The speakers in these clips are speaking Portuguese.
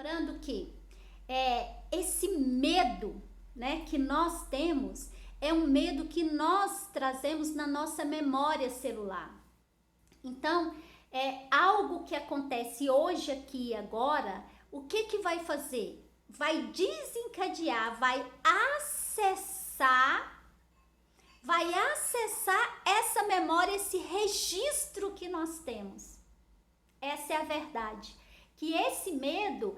lembrando que esse medo, né, que nós temos é um medo que nós trazemos na nossa memória celular. Então, é algo que acontece hoje, aqui e agora, o que que vai fazer? Vai desencadear, vai acessar essa memória, esse registro que nós temos. Essa é a verdade. Que esse medo,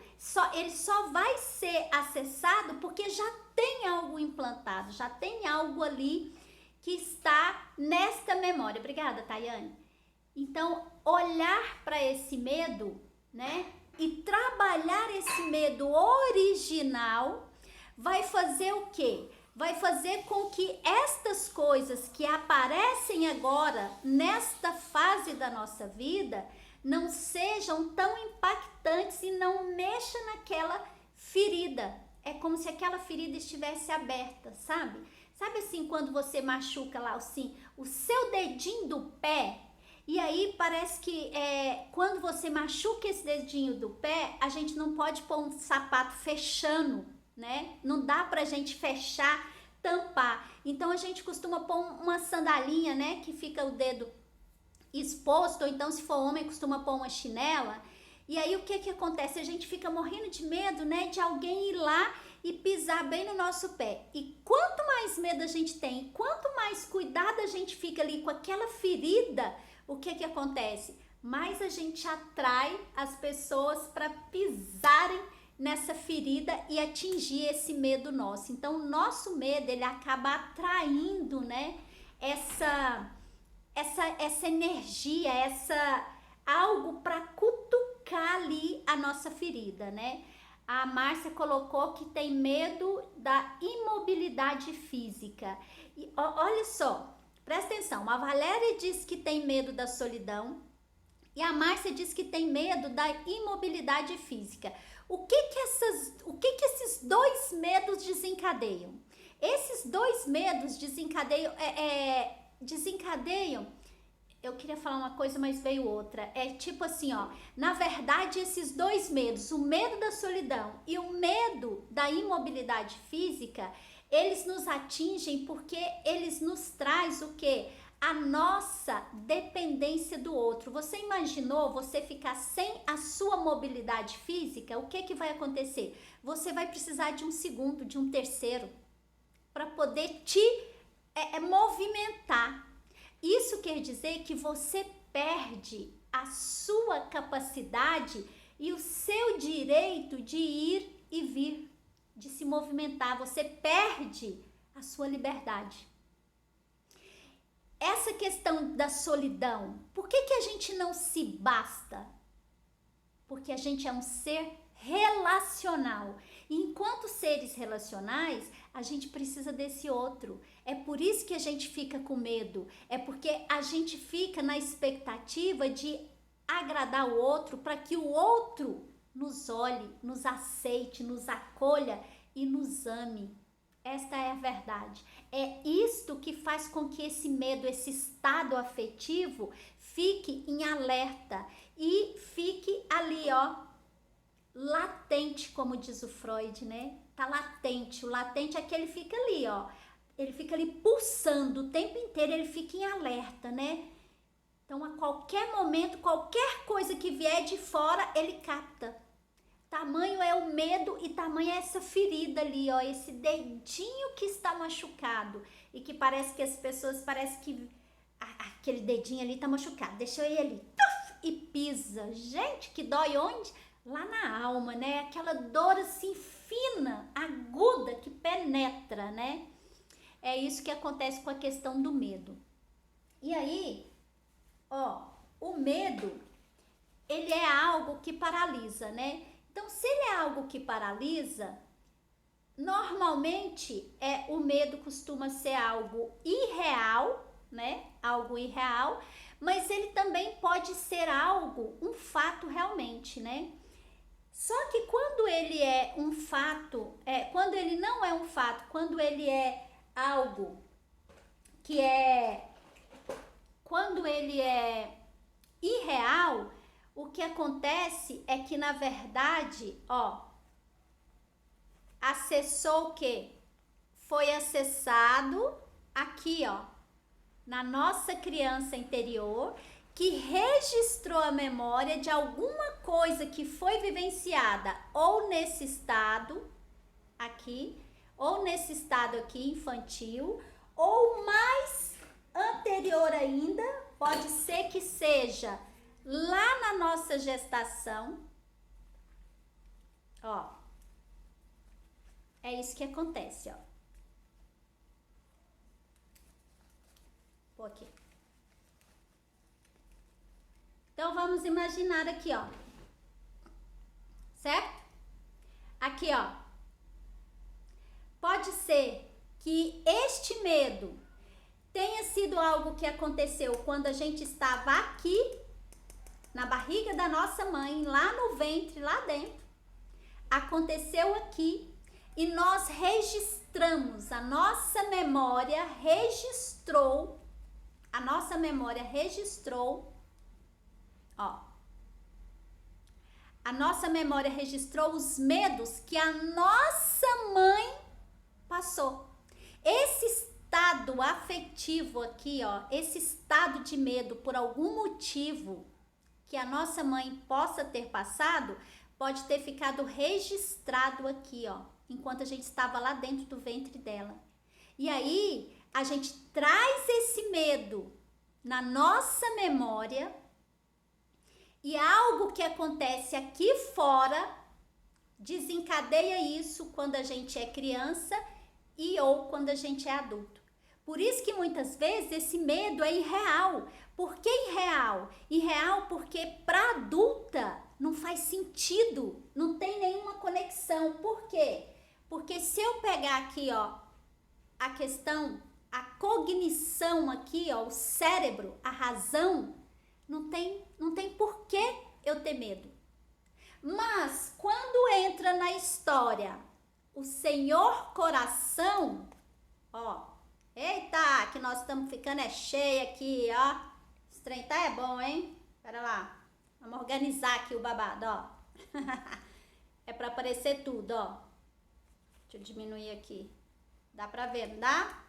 ele só vai ser acessado porque já tem algo implantado, já tem algo ali que está nesta memória. Obrigada, Tayane. Então, olhar para esse medo, né, e trabalhar esse medo original vai fazer o quê? Vai fazer com que estas coisas que aparecem agora nesta fase da nossa vida não sejam tão impactantes e não mexam naquela ferida. É como se aquela ferida estivesse aberta, sabe? Sabe assim, quando você machuca lá assim, o seu dedinho do pé, e aí parece que quando você machuca esse dedinho do pé, a gente não pode pôr um sapato fechando, né? Não dá pra gente fechar, tampar. Então a gente costuma pôr uma sandalinha, né? Que fica o dedo exposto, ou então se for homem costuma pôr uma chinela. E aí o que que acontece? A gente fica morrendo de medo, né? De alguém ir lá e pisar bem no nosso pé. E quanto mais medo a gente tem, quanto mais cuidado a gente fica ali com aquela ferida, o que que acontece? Mais a gente atrai as pessoas para pisarem nessa ferida e atingir esse medo nosso. Então, o nosso medo, ele acaba atraindo, né, essa energia, algo para cutucar ali a nossa ferida, né? A Márcia colocou que tem medo da imobilidade física. E olha só, presta atenção, a Valéria diz que tem medo da solidão e a Márcia diz que tem medo da imobilidade física. O que que esses dois medos desencadeiam? Esses dois medos desencadeiam, eu queria falar uma coisa, mas veio outra. É tipo assim, ó, na verdade esses dois medos, o medo da solidão e o medo da imobilidade física, eles nos atingem porque eles nos traz o quê? A nossa dependência do outro. Você imaginou você ficar sem a sua mobilidade física? O que que vai acontecer? Você vai precisar de um segundo, de um terceiro, para poder te movimentar. Isso quer dizer que você perde a sua capacidade e o seu direito de ir e vir, de se movimentar. Você perde a sua liberdade. Essa questão da solidão, por que que a gente não se basta? Porque a gente é um ser relacional. E enquanto seres relacionais, a gente precisa desse outro. É por isso que a gente fica com medo. É porque a gente fica na expectativa de agradar o outro para que o outro nos olhe, nos aceite, nos acolha e nos ame. Esta é a verdade. É isto que faz com que esse medo, esse estado afetivo, fique em alerta e fique ali, ó, latente, como diz o Freud, né? Tá latente. O latente é que ele fica ali, ó. Ele fica ali pulsando o tempo inteiro, ele fica em alerta, né? Então, a qualquer momento, qualquer coisa que vier de fora, ele capta. Tamanho é o medo e tamanho é essa ferida ali, ó, esse dedinho que está machucado e que parece que as pessoas, parece que aquele dedinho ali tá machucado, deixa eu ir ali, tuf, e pisa. Gente, que dói onde? Lá na alma, né? Aquela dor assim fina, aguda, que penetra, né? É isso que acontece com a questão do medo. E aí, ó, o medo, ele é algo que paralisa, né? Então, se ele é algo que paralisa, normalmente o medo costuma ser algo irreal, né? Algo irreal, mas ele também pode ser algo, um fato realmente, né? Só que quando ele é um fato, quando ele não é um fato, quando ele é algo quando ele é irreal, o que acontece é que, na verdade, ó, acessou o quê? Foi acessado aqui, ó, na nossa criança interior, que registrou a memória de alguma coisa que foi vivenciada ou nesse estado aqui, ou nesse estado aqui infantil, ou mais anterior ainda, pode ser que seja lá na nossa gestação. Ó, é isso que acontece, ó. Vou aqui. Então, vamos imaginar aqui, ó. Certo? Aqui, ó. Pode ser que este medo tenha sido algo que aconteceu quando a gente estava aqui, na barriga da nossa mãe, lá no ventre, lá dentro. Aconteceu aqui e nós registramos, a nossa memória registrou, ó, a nossa memória registrou os medos que a nossa mãe passou. Esse estado afetivo aqui, ó, esse estado de medo por algum motivo que a nossa mãe possa ter passado, pode ter ficado registrado aqui, ó, enquanto a gente estava lá dentro do ventre dela. E aí, a gente traz esse medo na nossa memória e algo que acontece aqui fora desencadeia isso quando a gente é criança e ou quando a gente é adulto. Por isso que muitas vezes esse medo é irreal. Por que irreal? Irreal porque para adulta não faz sentido, não tem nenhuma conexão. Por quê? Porque se eu pegar aqui, ó, a questão, a cognição aqui, ó, o cérebro, a razão, não tem por que eu ter medo. Mas quando entra na história o Senhor Coração, ó, eita, que nós estamos ficando cheia aqui, ó. Esse trem tá é bom, hein? Pera lá, vamos organizar aqui o babado, ó. É pra aparecer tudo, ó. Deixa eu diminuir aqui. Dá pra ver, não dá?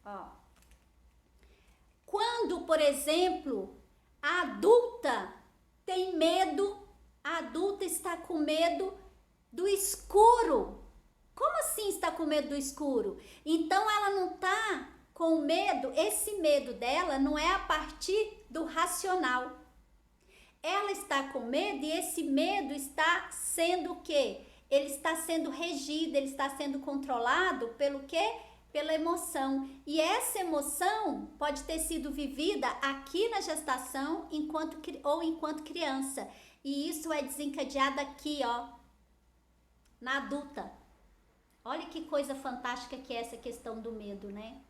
Ó. Quando, por exemplo, a adulta tem medo, a adulta está com medo do escuro. Como assim está com medo do escuro? Então ela não está com medo, esse medo dela não é a partir do racional. Ela está com medo e esse medo está sendo o quê? Ele está sendo regido, ele está sendo controlado pelo quê? Pela emoção. E essa emoção pode ter sido vivida aqui na gestação enquanto criança. E isso é desencadeado aqui, ó, na adulta. Olha que coisa fantástica que é essa questão do medo, né?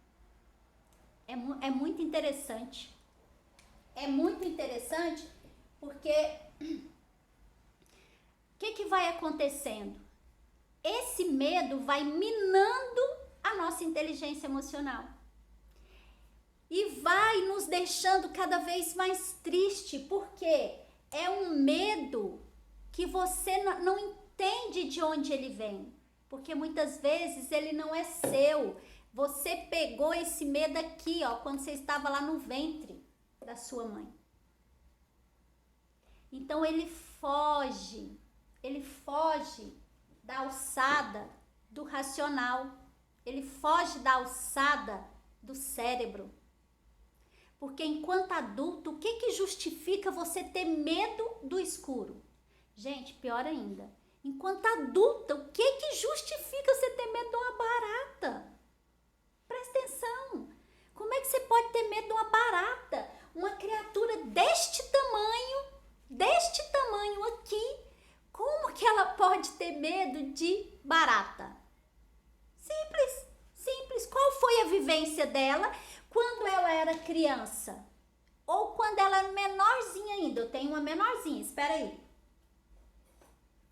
É muito interessante. É muito interessante porque o que vai acontecendo? Esse medo vai minando a nossa inteligência emocional e vai nos deixando cada vez mais triste, porque é um medo que você não entende de onde ele vem, porque muitas vezes ele não é seu. Você pegou esse medo aqui, ó, quando você estava lá no ventre da sua mãe. Então ele foge da alçada do racional, ele foge da alçada do cérebro. Porque enquanto adulto, o que justifica você ter medo do escuro? Gente, pior ainda. Enquanto adulta, o que justifica você ter medo de uma barata? Presta atenção. Como é que você pode ter medo de uma barata? Uma criatura deste tamanho aqui, como que ela pode ter medo de barata? Simples. Qual foi a vivência dela quando ela era criança? Ou quando ela era menorzinha ainda? Eu tenho uma menorzinha, espera aí.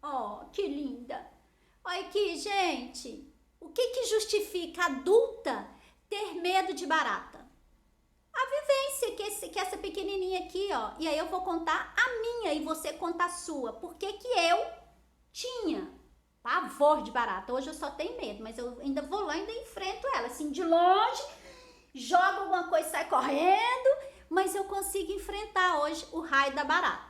Oh, que linda. Olha aqui, gente. O que justifica a adulta ter medo de barata? A vivência que essa pequenininha aqui, ó, e aí eu vou contar a minha e você conta a sua. Por que que eu tinha pavor de barata? Hoje eu só tenho medo, mas eu ainda vou lá e ainda enfrento ela, assim, de longe, jogo alguma coisa e sai correndo, mas eu consigo enfrentar hoje o raio da barata.